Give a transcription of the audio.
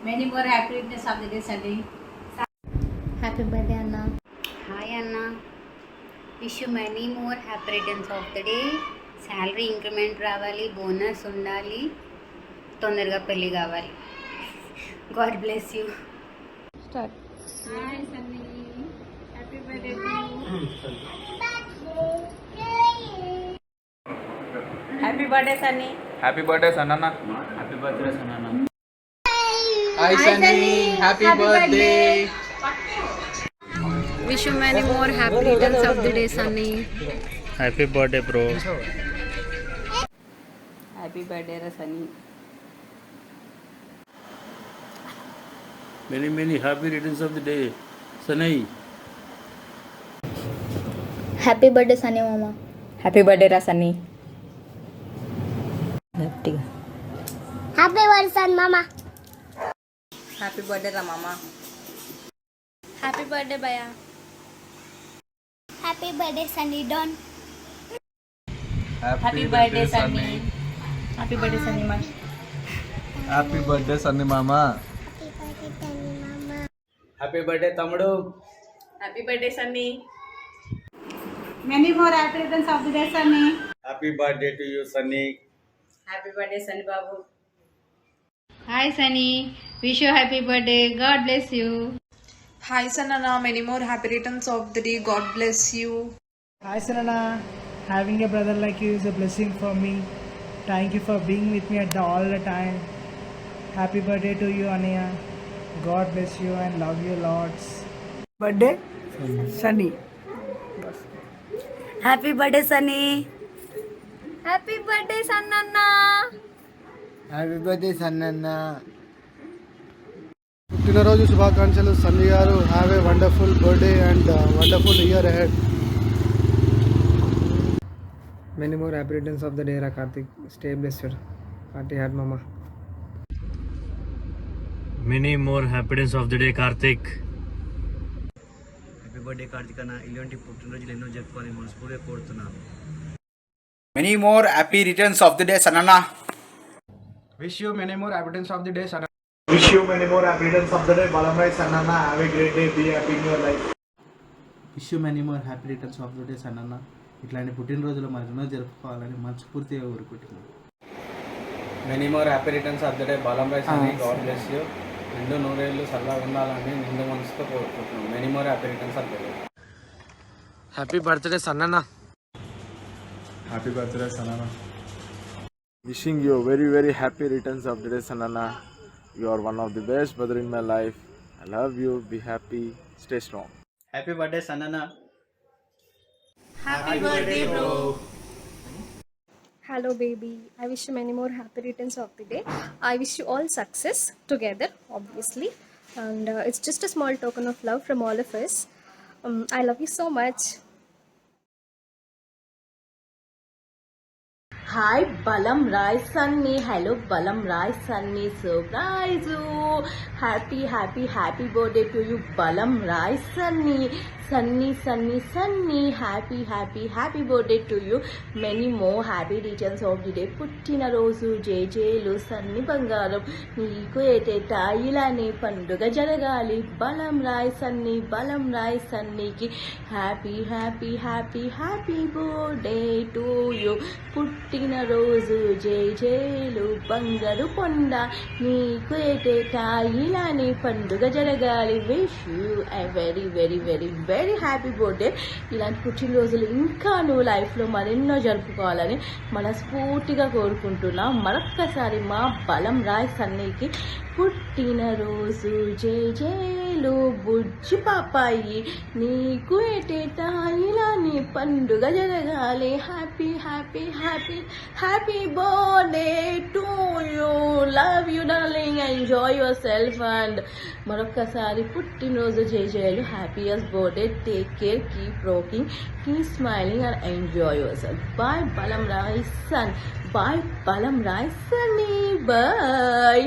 Many more happy returns of the day, Sunny. Happy birthday అన్న. Hi అన్న, wish you many more happy returns of the day. Salary increment రావాలి, bonus ఉండాలి, తొందరగా పెళ్ళి కావాలి. God bless you. Start. Hi, Sunny. Happy birthday to you. Happy birthday Sunny. Happy birthday సన్నన్న. Happy birthday సన్నానా. Hi Sunny, happy birthday. Wish you many more happy returns of the day Sunny. Happy birthday bro. Happy birthday రా Sunny. Many happy returns of the డే సనై. Happy birthday Sunny మామ. Happy birthday రా సన్నీ. గట్టిగా happy birthday సన్ మామ. Happy birthday రా మామ. హ్యాపీ బర్త్డే భయ్యా. Happy birthday Sunny don. Happy birthday Sunny. Happy birthday Sunny మా. హ్యాపీ బర్త్డే సన్నీ మామ. హ్యాపీ బర్త్డే తమ్ముడు. Happy birthday Sunny. Many more happy returns of the day, Sunny. Happy birthday to you Sunny. Happy birthday Sunny బాబు. Hi Sunny, wish you happy birthday. God bless you. Hi Sanana, many more happy returns of the day. God bless you. Hi Sarana, having a brother like you is a blessing for me. Thank you for being with me all the time. Happy birthday to you Aniya. God bless you and love you lots. Birthday Sunny. Happy birthday Sunny. Happy birthday సన్నన్న. Happy birthday సన్నన్న. పుట్టినరోజు శుభాకాంక్షలు Sunny garu. Have a wonderful birthday and wonderful year ahead. Many more happy returns of the day Ra Karthik. Stay blessed. Party hard mama. Many more happy returns of the day Karthik. Happy birthday Karthik అన్న. ఇలాంటి పుట్టినరోజులు ఎన్నో జరుపుకోవాలని మనస్ఫూర్తిగా కోరుతున్నాను. Many more happy returns of the day, Sanana. Wish you many more happy returns of the day, Sanana. Wish you many more happy returns of the day, Balamrai Sanana. Have a great day. Be happy in your life. Wish you many more happy returns of the day సన్నన్న. ఇట్లాంటి పుట్టినరోజులు మరెన్నో జరుపుకోవాలని మనస్ఫూర్తిగా కోరుకుంటున్నాను. Many more happy returns of the day బాలంబాయ్ Sunny. God bless you. నిండు నూరేళ్ళు చల్లగా ఉండాలని నిండు మనసుతో కోరుకుంటున్నాను. Many more happy returns of the day. Happy birthday Sanana. Happy birthday, Sanana. Wishing you very, very happy returns of the day, Sanana. You are one of the best brother in my life. I love you. Be happy. Stay strong. Happy birthday సన్నన్న. Happy birthday bro. Hello baby, I wish you many more happy returns of the day. I wish you all success together obviously, and it's just a small token of love from all of us. I love you so much. Hi Balam Rai Sunny. Hello Balam Rai Sunny. Surprise you. Happy birthday to you Balam Rai Sunny. Sunny. Happy birthday to you. Many more happy returns of the day. పుట్టిన రోజు జేజేలు సన్ని బంగారం. నీకు ఏటేటా ఇలానే పండుగ జరగాలి. బలం రాయ్ సన్నీకి హ్యాపీ బర్త్డే టు యూ. పుట్టిన రోజు జేజేలు బంగారు కొండ. నీకు ఏటేటా ఇలానే పండుగ జరగాలి. Wish you I very happy birthday. ఇలాంటి పుట్టినరోజులు ఇంకా నువ్వు లైఫ్లో మరెన్నో జరుపుకోవాలని మనస్ఫూర్తిగా కోరుకుంటున్నా. మరొక్కసారి మా బలం రాయ్ సన్నీకి పుట్టినరోజు జేజేలు బుజ్జి పాపాయి. నీకు ఏటేటా ఇలానే పండుగ జరగాలి. Happy birthday to you. Love you darling. Enjoy your self. And మరొక్కసారి పుట్టినరోజు జేజేలు happiest birthday. Take care, keep rocking, keep smiling and enjoy yourself. Bye Balam Rai Sun. Bye Balam Rai Sunny. Bye.